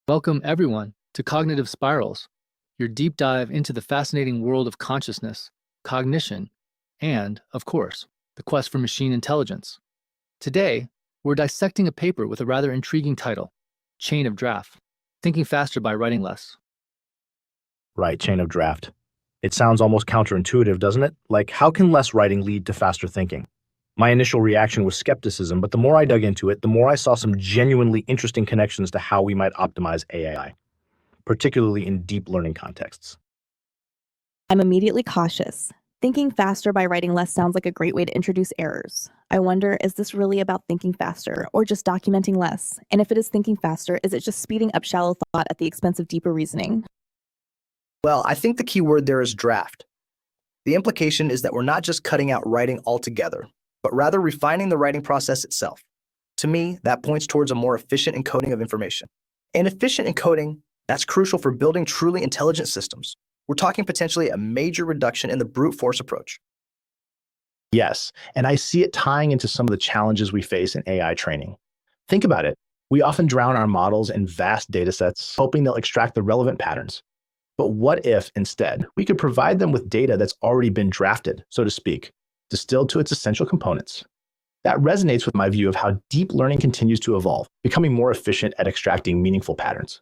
Welcome, everyone, to Cognitive Spirals, your deep dive into the fascinating world of consciousness, cognition, and, of course, the quest for machine intelligence. Today, we're dissecting a paper with a rather intriguing title, Chain of Draft, Thinking Faster by Writing Less. Right, chain of draft. It sounds almost counterintuitive, doesn't it? Like, how can less writing lead to faster thinking? My initial reaction was skepticism, but the more I dug into it, the more I saw some genuinely interesting connections to how we might optimize AI, particularly in deep learning contexts. I'm immediately cautious. Thinking faster by writing less sounds like a great way to introduce errors. I wonder, is this really about thinking faster or just documenting less? And if it is thinking faster, is it just speeding up shallow thought at the expense of deeper reasoning? Well, I think the key word there is draft. The implication is that we're not just cutting out writing altogether, but rather refining the writing process itself. To me, that points towards a more efficient encoding of information. And efficient encoding, that's crucial for building truly intelligent systems. We're talking potentially a major reduction in the brute force approach. Yes, and I see it tying into some of the challenges we face in AI training. Think about it. We often drown our models in vast datasets, hoping they'll extract the relevant patterns. But what if, instead, we could provide them with data that's already been drafted, so to speak, distilled to its essential components? That resonates with my view of how deep learning continues to evolve, becoming more efficient at extracting meaningful patterns.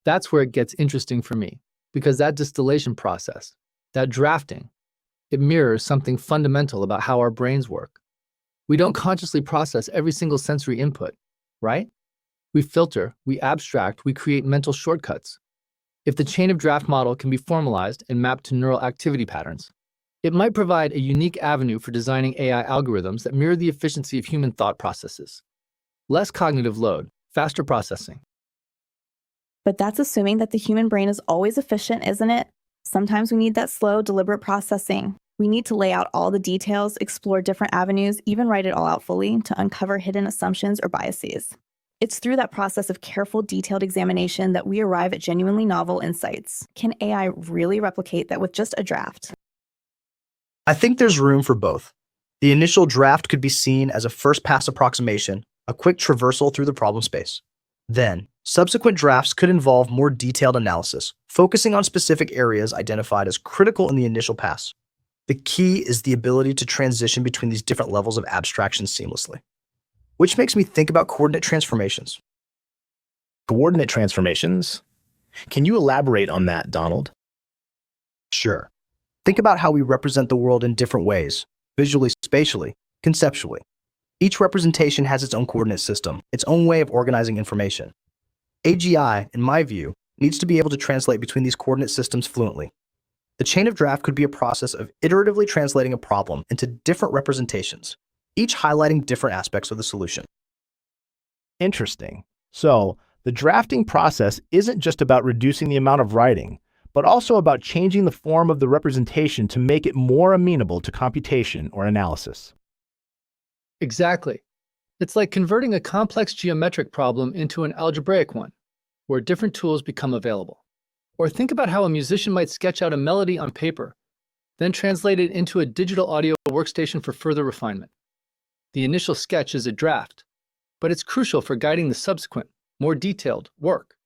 That's where it gets interesting for me, because that distillation process, that drafting, it mirrors something fundamental about how our brains work. We don't consciously process every single sensory input, right? We filter, we abstract, we create mental shortcuts. If the chain of draft model can be formalized and mapped to neural activity patterns, it might provide a unique avenue for designing AI algorithms that mirror the efficiency of human thought processes. Less cognitive load, faster processing. But that's assuming that the human brain is always efficient, isn't it? Sometimes we need that slow, deliberate processing. We need to lay out all the details, explore different avenues, even write it all out fully to uncover hidden assumptions or biases. It's through that process of careful, detailed examination that we arrive at genuinely novel insights. Can AI really replicate that with just a draft? I think there's room for both. The initial draft could be seen as a first-pass approximation, a quick traversal through the problem space. Then, subsequent drafts could involve more detailed analysis, focusing on specific areas identified as critical in the initial pass. The key is the ability to transition between these different levels of abstraction seamlessly. Which makes me think about coordinate transformations. Coordinate transformations? Can you elaborate on that, Donald? Sure. Think about how we represent the world in different ways, visually, spatially, conceptually. Each representation has its own coordinate system, its own way of organizing information. AGI, in my view, needs to be able to translate between these coordinate systems fluently. The chain of draft could be a process of iteratively translating a problem into different representations, each highlighting different aspects of the solution. Interesting. So, the drafting process isn't just about reducing the amount of writing, but also about changing the form of the representation to make it more amenable to computation or analysis. Exactly. It's like converting a complex geometric problem into an algebraic one, where different tools become available. Or think about how a musician might sketch out a melody on paper, then translate it into a digital audio workstation for further refinement. The initial sketch is a draft, but it's crucial for guiding the subsequent, more detailed work.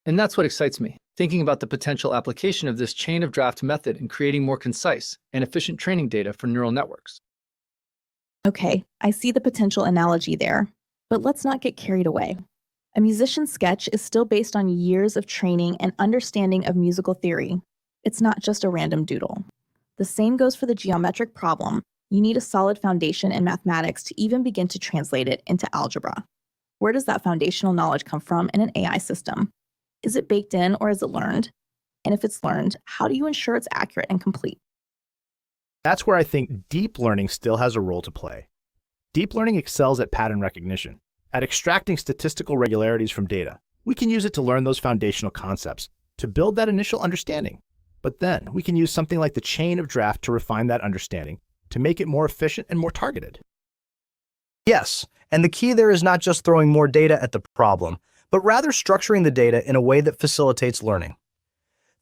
And that's what excites me, thinking about the potential application of this chain of draft method in creating more concise and efficient training data for neural networks. Okay, I see the potential analogy there, but let's not get carried away. A musician's sketch is still based on years of training and understanding of musical theory. It's not just a random doodle. The same goes for the geometric problem. You need a solid foundation in mathematics to even begin to translate it into algebra. Where does that foundational knowledge come from in an AI system? Is it baked in or is it learned? And if it's learned, how do you ensure it's accurate and complete? That's where I think deep learning still has a role to play. Deep learning excels at pattern recognition, at extracting statistical regularities from data. We can use it to learn those foundational concepts, to build that initial understanding. But then we can use something like the chain of draft to refine that understanding, to make it more efficient and more targeted. Yes, and the key there is not just throwing more data at the problem, but rather structuring the data in a way that facilitates learning.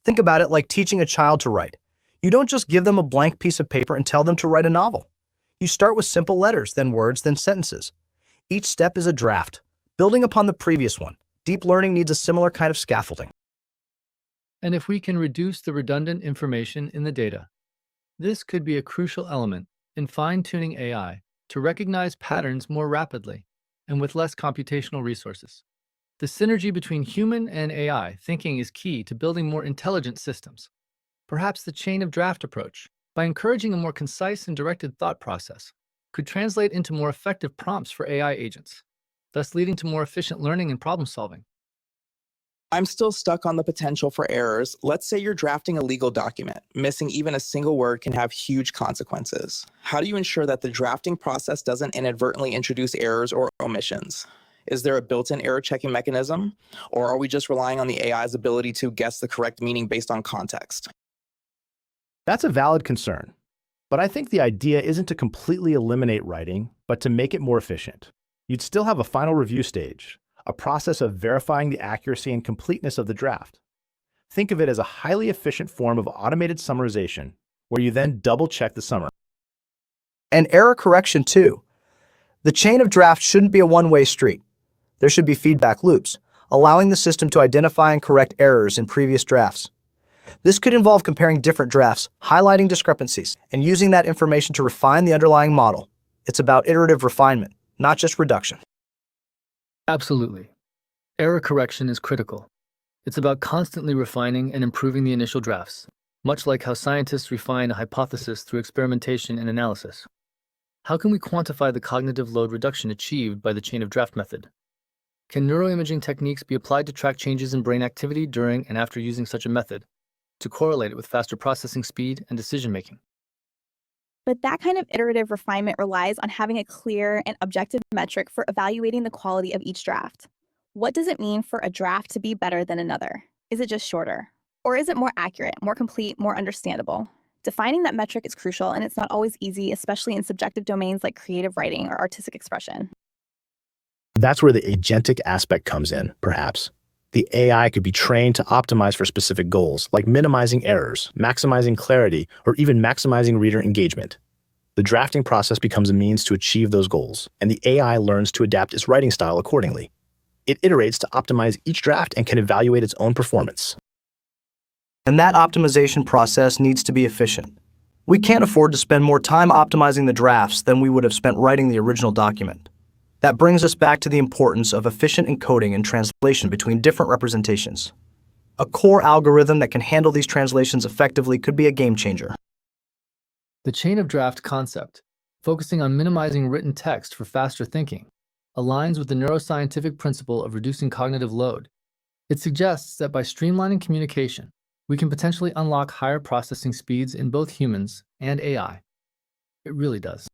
Think about it like teaching a child to write. You don't just give them a blank piece of paper and tell them to write a novel. You start with simple letters, then words, then sentences. Each step is a draft, building upon the previous one, Deep learning needs a similar kind of scaffolding. And if we can reduce the redundant information in the data, this could be a crucial element in fine-tuning AI to recognize patterns more rapidly and with less computational resources. The synergy between human and AI thinking is key to building more intelligent systems. Perhaps the chain of draft approach, by encouraging a more concise and directed thought process, could translate into more effective prompts for AI agents, thus leading to more efficient learning and problem solving. I'm still stuck on the potential for errors. Let's say you're drafting a legal document. Missing even a single word can have huge consequences. How do you ensure that the drafting process doesn't inadvertently introduce errors or omissions? Is there a built-in error checking mechanism? Or are we just relying on the AI's ability to guess the correct meaning based on context? That's a valid concern, but I think the idea isn't to completely eliminate writing, but to make it more efficient. You'd still have a final review stage, a process of verifying the accuracy and completeness of the draft. Think of it as a highly efficient form of automated summarization, where you then double-check the summary. And error correction too. The chain of draft shouldn't be a one-way street. There should be feedback loops, allowing the system to identify and correct errors in previous drafts. This could involve comparing different drafts, highlighting discrepancies, and using that information to refine the underlying model. It's about iterative refinement, not just reduction. Absolutely. Error correction is critical. It's about constantly refining and improving the initial drafts, much like how scientists refine a hypothesis through experimentation and analysis. How can we quantify the cognitive load reduction achieved by the chain of draft method? Can neuroimaging techniques be applied to track changes in brain activity during and after using such a method, to correlate it with faster processing speed and decision-making? But that kind of iterative refinement relies on having a clear and objective metric for evaluating the quality of each draft. What does it mean for a draft to be better than another? Is it just shorter? Or is it more accurate, more complete, more understandable? Defining that metric is crucial, and it's not always easy, especially in subjective domains like creative writing or artistic expression. That's where the agentic aspect comes in, perhaps. The AI could be trained to optimize for specific goals, like minimizing errors, maximizing clarity, or even maximizing reader engagement. The drafting process becomes a means to achieve those goals, and the AI learns to adapt its writing style accordingly. It iterates to optimize each draft and can evaluate its own performance. And that optimization process needs to be efficient. We can't afford to spend more time optimizing the drafts than we would have spent writing the original document. That brings us back to the importance of efficient encoding and translation between different representations. A core algorithm that can handle these translations effectively could be a game changer. The chain of draft concept, focusing on minimizing written text for faster thinking, aligns with the neuroscientific principle of reducing cognitive load. It suggests that by streamlining communication, we can potentially unlock higher processing speeds in both humans and AI. It really does.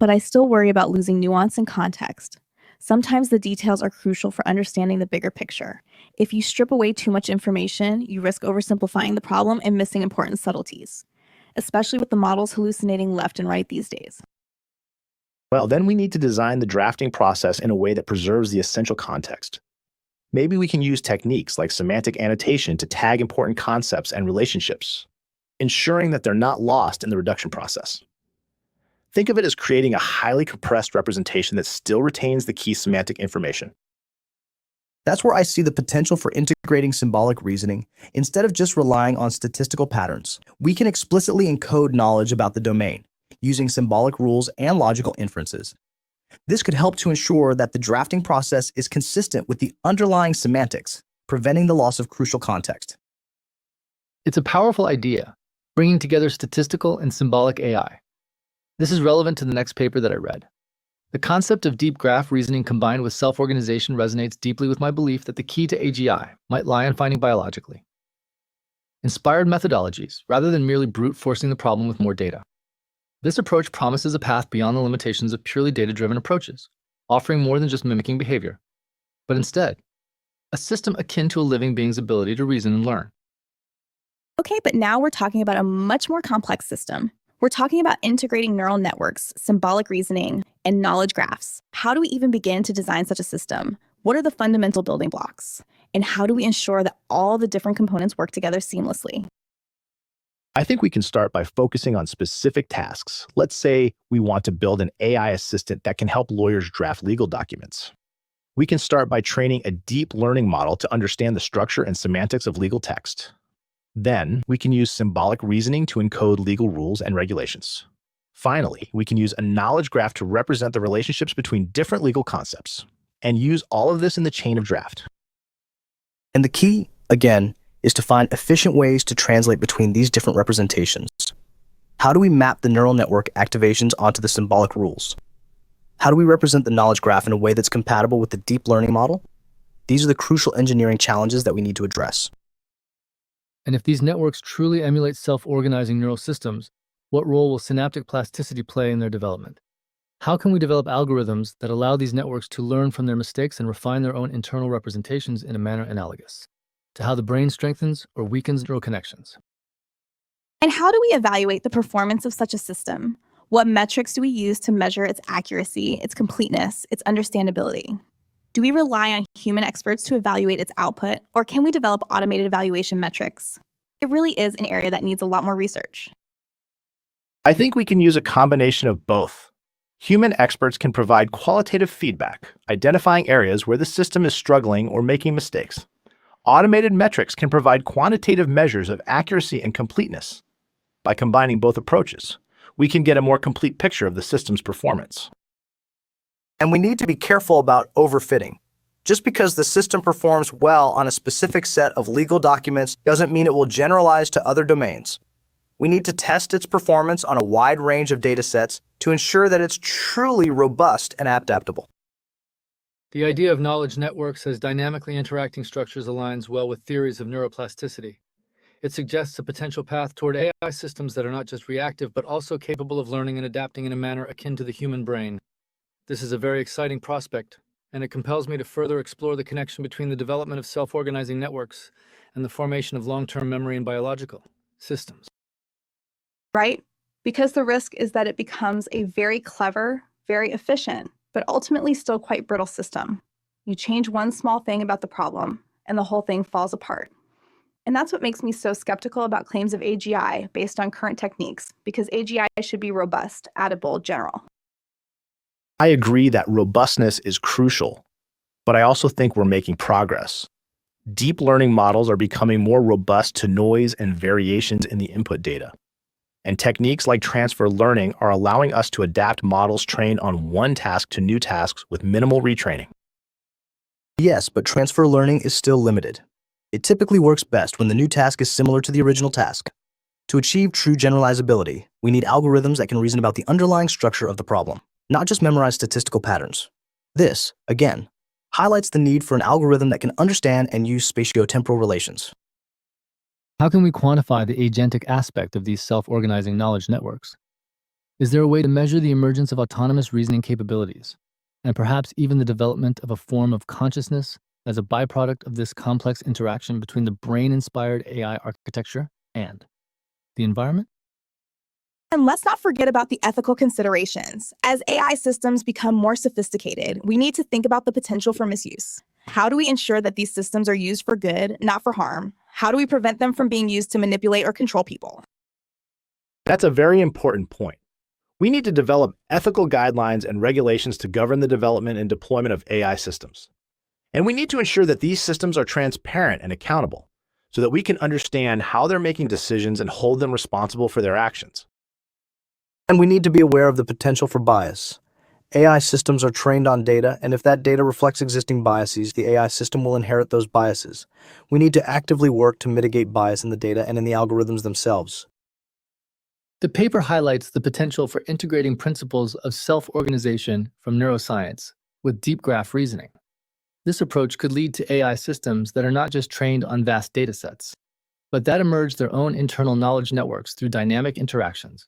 But I still worry about losing nuance and context. Sometimes the details are crucial for understanding the bigger picture. If you strip away too much information, you risk oversimplifying the problem and missing important subtleties, especially with the models hallucinating left and right these days. Well, then we need to design the drafting process in a way that preserves the essential context. Maybe we can use techniques like semantic annotation to tag important concepts and relationships, ensuring that they're not lost in the reduction process. Think of it as creating a highly compressed representation that still retains the key semantic information. That's where I see the potential for integrating symbolic reasoning. Instead of just relying on statistical patterns, we can explicitly encode knowledge about the domain, using symbolic rules and logical inferences. This could help to ensure that the drafting process is consistent with the underlying semantics, preventing the loss of crucial context. It's a powerful idea, bringing together statistical and symbolic AI. This is relevant to the next paper that I read. The concept of deep graph reasoning combined with self-organization resonates deeply with my belief that the key to AGI might lie in finding biologically inspired methodologies rather than merely brute forcing the problem with more data. This approach promises a path beyond the limitations of purely data-driven approaches, offering more than just mimicking behavior, but instead, a system akin to a living being's ability to reason and learn. Okay, but now we're talking about a much more complex system. We're talking about integrating neural networks, symbolic reasoning, and knowledge graphs. How do we even begin to design such a system? What are the fundamental building blocks? And how do we ensure that all the different components work together seamlessly? I think we can start by focusing on specific tasks. Let's say we want to build an AI assistant that can help lawyers draft legal documents. We can start by training a deep learning model to understand the structure and semantics of legal text. Then, we can use symbolic reasoning to encode legal rules and regulations. Finally, we can use a knowledge graph to represent the relationships between different legal concepts, and use all of this in the chain of draft. And the key, again, is to find efficient ways to translate between these different representations. How do we map the neural network activations onto the symbolic rules? How do we represent the knowledge graph in a way that's compatible with the deep learning model? These are the crucial engineering challenges that we need to address. And if these networks truly emulate self-organizing neural systems, what role will synaptic plasticity play in their development? How can we develop algorithms that allow these networks to learn from their mistakes and refine their own internal representations in a manner analogous to how the brain strengthens or weakens neural connections? And how do we evaluate the performance of such a system? What metrics do we use to measure its accuracy, its completeness, its understandability? Do we rely on human experts to evaluate its output, or can we develop automated evaluation metrics? It really is an area that needs a lot more research. I think we can use a combination of both. Human experts can provide qualitative feedback, identifying areas where the system is struggling or making mistakes. Automated metrics can provide quantitative measures of accuracy and completeness. By combining both approaches, we can get a more complete picture of the system's performance. And we need to be careful about overfitting. Just because the system performs well on a specific set of legal documents doesn't mean it will generalize to other domains. We need to test its performance on a wide range of data sets to ensure that it's truly robust and adaptable. The idea of knowledge networks as dynamically interacting structures aligns well with theories of neuroplasticity. It suggests a potential path toward AI systems that are not just reactive, but also capable of learning and adapting in a manner akin to the human brain. This is a very exciting prospect, and it compels me to further explore the connection between the development of self-organizing networks and the formation of long-term memory in biological systems. Right? Because the risk is that it becomes a very clever, very efficient, but ultimately still quite brittle system. You change one small thing about the problem, and the whole thing falls apart. And that's what makes me so skeptical about claims of AGI based on current techniques, because AGI should be robust, adaptable, general. I agree that robustness is crucial, but I also think we're making progress. Deep learning models are becoming more robust to noise and variations in the input data. And techniques like transfer learning are allowing us to adapt models trained on one task to new tasks with minimal retraining. Yes, but transfer learning is still limited. It typically works best when the new task is similar to the original task. To achieve true generalizability, we need algorithms that can reason about the underlying structure of the problem, not just memorize statistical patterns. This, again, highlights the need for an algorithm that can understand and use spatiotemporal relations. How can we quantify the agentic aspect of these self-organizing knowledge networks? Is there a way to measure the emergence of autonomous reasoning capabilities, and perhaps even the development of a form of consciousness as a byproduct of this complex interaction between the brain-inspired AI architecture and the environment? And let's not forget about the ethical considerations. As AI systems become more sophisticated, we need to think about the potential for misuse. How do we ensure that these systems are used for good, not for harm? How do we prevent them from being used to manipulate or control people? That's a very important point. We need to develop ethical guidelines and regulations to govern the development and deployment of AI systems. And we need to ensure that these systems are transparent and accountable, so that we can understand how they're making decisions and hold them responsible for their actions. And we need to be aware of the potential for bias. AI systems are trained on data, and if that data reflects existing biases, the AI system will inherit those biases. We need to actively work to mitigate bias in the data and in the algorithms themselves. The paper highlights the potential for integrating principles of self-organization from neuroscience with deep graph reasoning. This approach could lead to AI systems that are not just trained on vast datasets, but that emerge their own internal knowledge networks through dynamic interactions,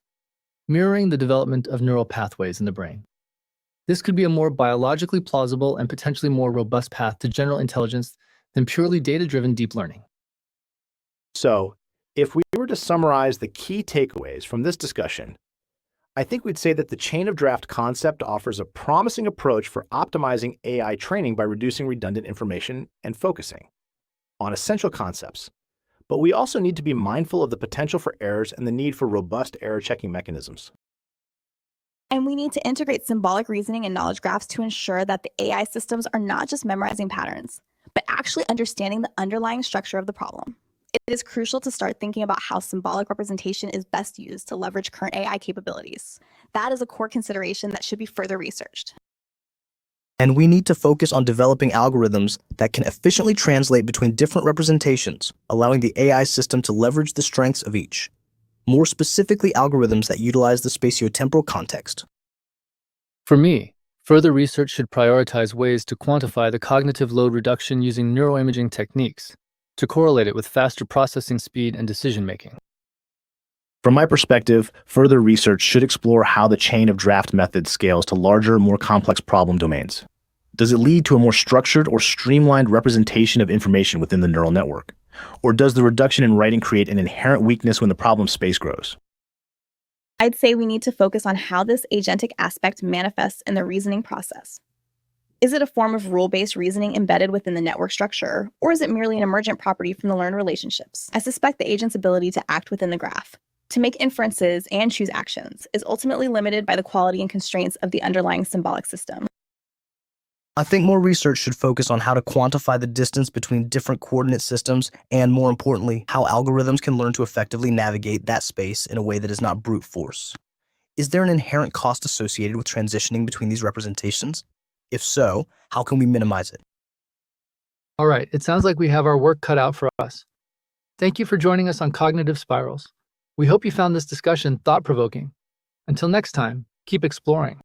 mirroring the development of neural pathways in the brain. This could be a more biologically plausible and potentially more robust path to general intelligence than purely data-driven deep learning. So, if we were to summarize the key takeaways from this discussion, I think we'd say that the chain of draft concept offers a promising approach for optimizing AI training by reducing redundant information and focusing on essential concepts. But we also need to be mindful of the potential for errors and the need for robust error checking mechanisms. And we need to integrate symbolic reasoning and knowledge graphs to ensure that the AI systems are not just memorizing patterns, but actually understanding the underlying structure of the problem. It is crucial to start thinking about how symbolic representation is best used to leverage current AI capabilities. That is a core consideration that should be further researched. And we need to focus on developing algorithms that can efficiently translate between different representations, allowing the AI system to leverage the strengths of each. More specifically, algorithms that utilize the spatiotemporal context. For me, further research should prioritize ways to quantify the cognitive load reduction using neuroimaging techniques to correlate it with faster processing speed and decision-making. From my perspective, further research should explore how the chain of draft method scales to larger, more complex problem domains. Does it lead to a more structured or streamlined representation of information within the neural network? Or does the reduction in writing create an inherent weakness when the problem space grows? I'd say we need to focus on how this agentic aspect manifests in the reasoning process. Is it a form of rule-based reasoning embedded within the network structure, or is it merely an emergent property from the learned relationships? I suspect the agent's ability to act within the graph, to make inferences and choose actions, is ultimately limited by the quality and constraints of the underlying symbolic system. I think more research should focus on how to quantify the distance between different coordinate systems and, more importantly, how algorithms can learn to effectively navigate that space in a way that is not brute force. Is there an inherent cost associated with transitioning between these representations? If so, how can we minimize it? All right, it sounds like we have our work cut out for us. Thank you for joining us on Cognitive Spirals. We hope you found this discussion thought-provoking. Until next time, keep exploring.